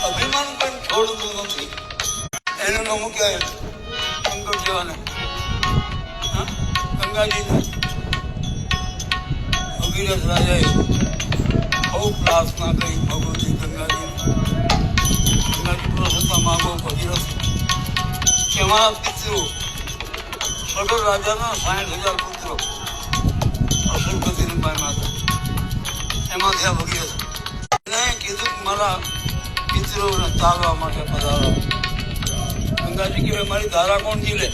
અભિમાન પણ છોડતું નથી. એનું નામ મૂક્યા શંકર જેવાને ગંગાજીને ભગીરથ રાજાએ બહુ પ્રાર્થના કરી ભગવતી ગંગાજી પ્રસન્નતા માગો ભગીરથ કે અમારા પિતૃ સગર રાજાના 60,000 પુત્રો અસુરપતિની બાઈમાં હતા. એમાં થયા ભગીરથ. એને કીધું કે મારા પિતૃઓને તારવા માટે પધારો. ગંગાજી કે મારી ધારા કોણ જીલે?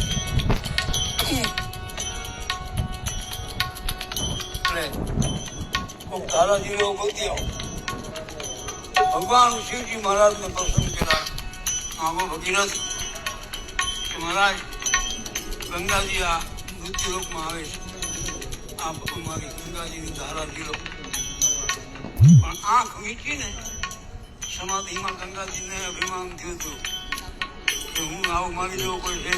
ધારા જીલો ગોતી આવો. ભગવાન શિવજી મહારાજને પ્રસન્ન કર્યા. આમાં ભગીરથ કે મહારાજ ગંગાજી આ મૃત્યુલોકમાં આવે છે. આ મારી ગંગાજીની ધારા જીલો. પણ આંખ વીંચીને સમાધિમાં ગંગાજીને અભિમાન થયું હતું કે હું આવું મારી જેવો કોઈ છે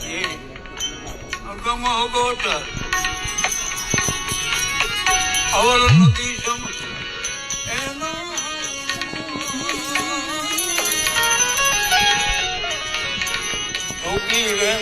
નહીં. અગમ અગોટ અવર નદી સમ એનો ભોગી રે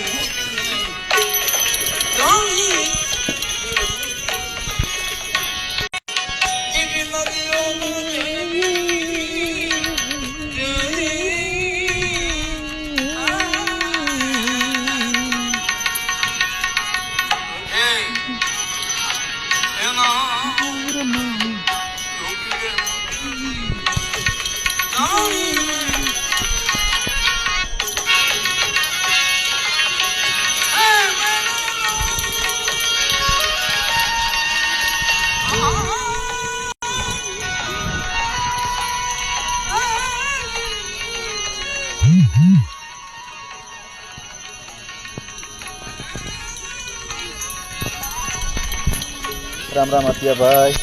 રામ રામ આપ્યા ભાઈ,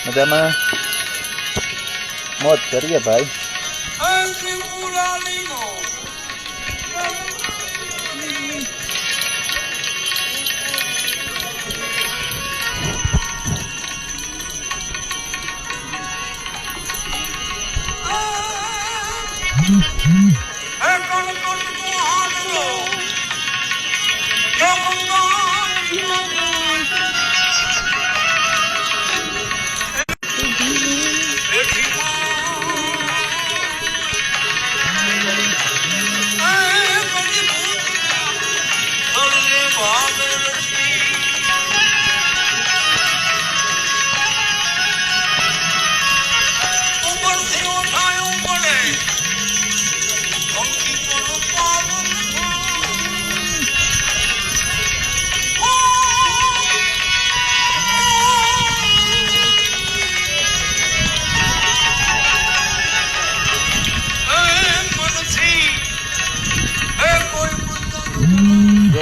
મજામાં? મોજ કરીએ ભાઈ.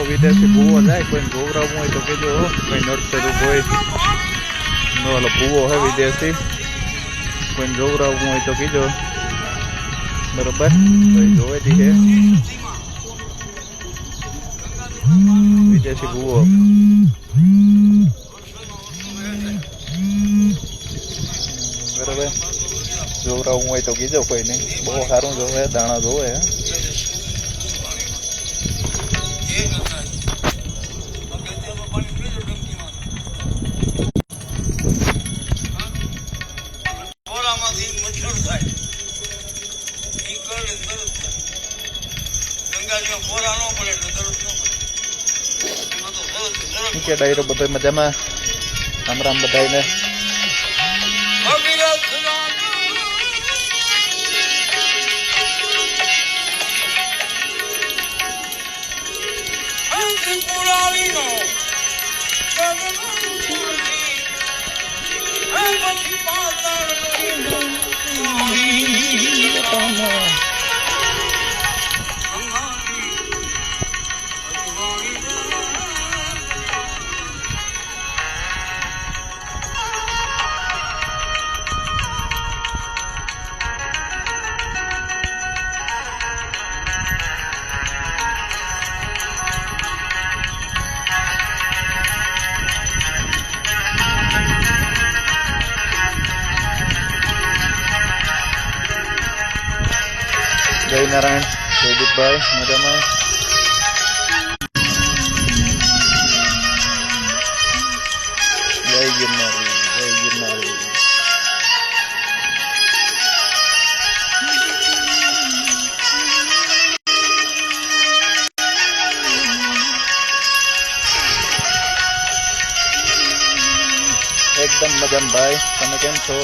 વિદેશી ભૂવો જાય, કોઈ ગોવરાવું હોય તો કહેજો. કોઈ નર્સરી હોય ઓલો ભૂવો હોય વિદેશી, કોઈ ગોવરાવું હોય તો કહેજો. બરોબર, જોવે છે વિદેશી ભૂવો. બરોબર, જોવરાવું હોય તો કીધો કોઈને. બહુ સારું જોવે, દાણા જોવે. કે ડાયરો બધો મજામાં? રામ રામ બધાને. સ્વામિનારાયણ જયદીપભાઈ મજામાં. જય ગિરનારી જય ગિરનારી. એકદમ મજામાં ભાઈ, તમે કેમ છો?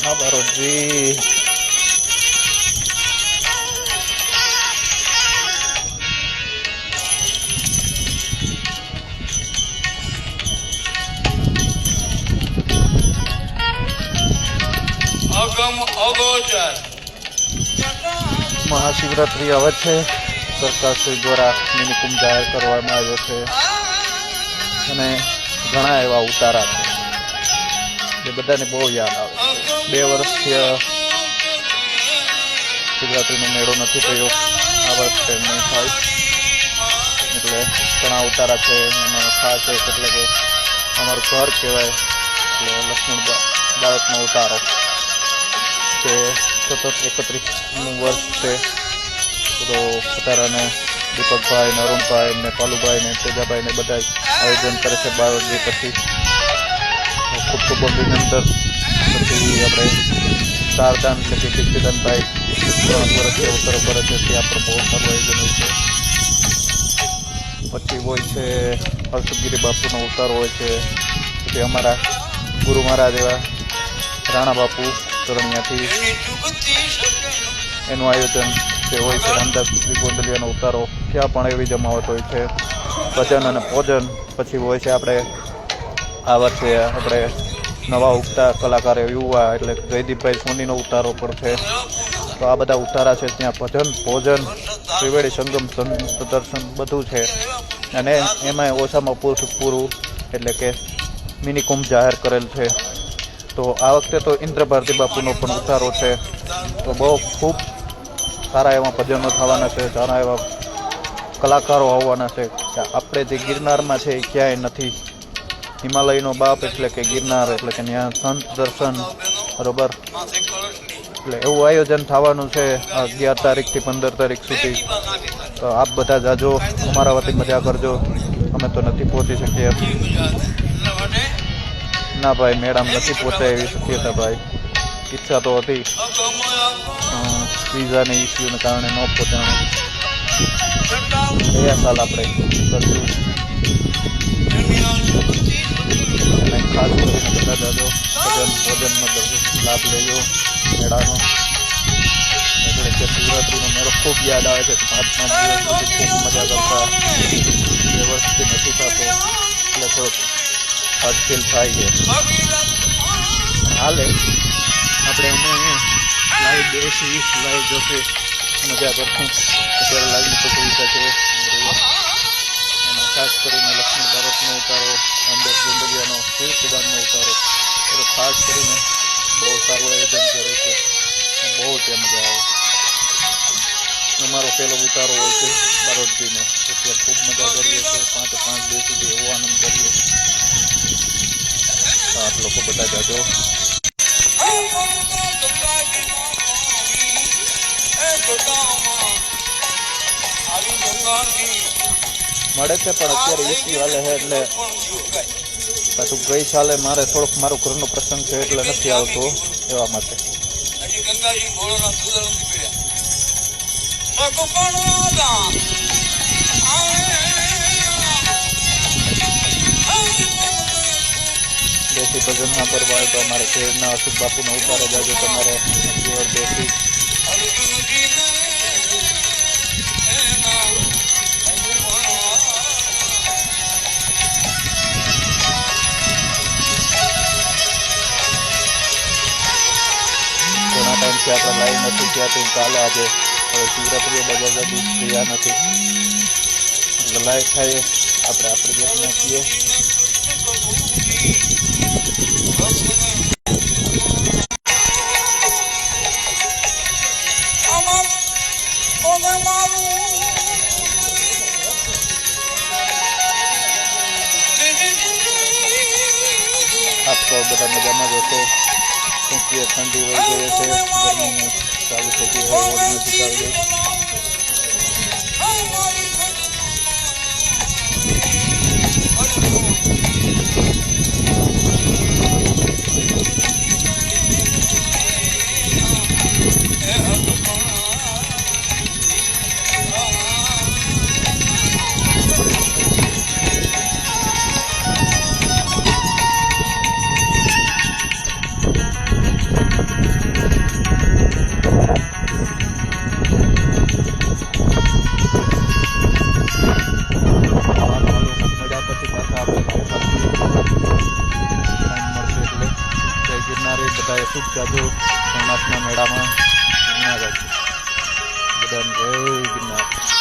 હા બારોજી. મહાશિવરાત્રી આવે છે. સરકારશ્રી દ્વારા મિની કુંભ જાહેર કરવામાં આવ્યો છે અને ઘણા એવા ઉતારા છે જે બધાને બહુ યાદ આવે છે. 2 વર્ષથી શિવરાત્રીનો મેળો નથી થયો, આ વર્ષે નહીં થાય એટલે ઘણા ઉતારા છે. એમાં ખાસ એક એટલે કે અમારું ઘર કહેવાય એટલે લક્ષ્મણ બાળકનો ઉતારો જે સતત 31મું વર્ષ છે. તો ઉતારાને દીપકભાઈ ને અરુણભાઈ ને પાલુભાઈ ને તેજાભાઈ ને બધા આયોજન કરે છે 12 દિવસ પછી. ખૂબ ખૂબ અભિનંદન. પછી આપણે ચારધામ એટલે કે કીર્તિદાનભાઈ 3 વર્ષથી અવસરો કરે છે, ત્યાં પણ બહુ સારું આયોજન હોય છે. પછી હોય છે હર્ષગીરી બાપુનો ઉતારો હોય છે. પછી અમારા ગુરુ મહારાજ એવા રાણા બાપુ તરણિયાથી એનું આયોજન જે હોય છે. રામદાસ ગોંડલિયાનો ઉતારો, ત્યાં પણ એવી જમાવટ હોય છે. ભજન અને ભોજન. પછી હોય છે આપણે આ વર્ષે આપણે નવા ઉગતા કલાકાર યુવા એટલે જયદીપભાઈ સોનીનો ઉતારો પણ છે. તો આ બધા ઉતારા છે. ત્યાં ભજન ભોજન ત્રિવેણી સંગમ પ્રદર્શન બધું છે. અને એમાં ઓછામાં પૂરું એટલે કે મિની કુંભ જાહેર કરેલ છે. તો આ વખતે તો ઇન્દ્ર ભારતી બાપુનો પણ ઉતારો છે. તો બહુ ખૂબ સારા એવા ભજનો થવાના છે, સારા એવા કલાકારો આવવાના છે. આપણે જે ગિરનારમાં છે એ ક્યાંય નથી. હિમાલયનો બાપ એટલે કે ગિરનાર એટલે કે ત્યાં સંત દર્શન બરોબર. એટલે એવું આયોજન થવાનું છે 11 તારીખથી 15 તારીખ સુધી. તો આપ બધા જાજો, અમારા વતી મજા કરજો. અમે તો નથી પહોંચી શકીએ. ના ભાઈ, મેળામાં નથી પહોંચાય એવી શક્યતા ભાઈ. ઈચ્છા તો હતી, વિઝાની ઇસ્યુને કારણે ન પહોંચાણું. ગયા સાલ આપણે કરશું. અને ખાસ કરીને બધા જાજો ભોજનનો લાભ લેજો મેળાનો. એટલે કે શિવરાત્રીનો મેળો ખૂબ યાદ આવે છે. 5 દિવસ સુધી ખૂબ મજા કરતા. 2 વર્ષથી નથી થતો એટલે થોડોક હાર્ડ ફીલ થાય છે. હાલે આપણે અમે લાઈવ બેસી લાઈવ જોશે મજા કરશું. અત્યારે લાઈવની તો સુવિધા છે. એમાં ખાસ કરીને લક્ષ્મી ભારતનો ઉતારો, રામદાસ ગોંડલિયાનો, કીર્તિદાનનો ઉતારો એ ખાસ કરીને બહુ સારું આયોજન કરે છે. બહુ ત્યાં મજા આવે. અમારો પહેલો ઉતારો હોય છે બારોટજીનો. ત્યાં ખૂબ મજા કરીએ છીએ. 5 દિવસ સુધી એવો આનંદ કરીએ. તો આપ લોકો બધા જાજો. મળે છે પણ અત્યારે ઇસ્યુ હાલે છે એટલે પાછું ગઈ સાલે મારે થોડોક મારો ઘરનો પ્રસંગ છે એટલે નથી આવતો એવા માટે. દેશી ભજન ના કરવા હોય તો અમારે શહેરના અશુભ બાપુનો ઉતારે જાજો તમારે દેશી. ઘણા ટાઈમથી આપણે લાઈવ નથી ત્યાંથી કાલે આજે હવે શિવરાત્રીએ બધા થયા નથી એટલે લાઈવ થાય આપણે આપણી રીતના છીએ. આપ સૌ બધા મજામાં જ હશો. શું કે ઠંડી વહી ગઈ છે, ગરમી ચાલુ થઈ ગઈ હોય, ઓછી નજીક આવી ગઈ. બધાએ ખૂબ જાજો સોમનાથના મેળામાં બધાને જય ગિરનાર.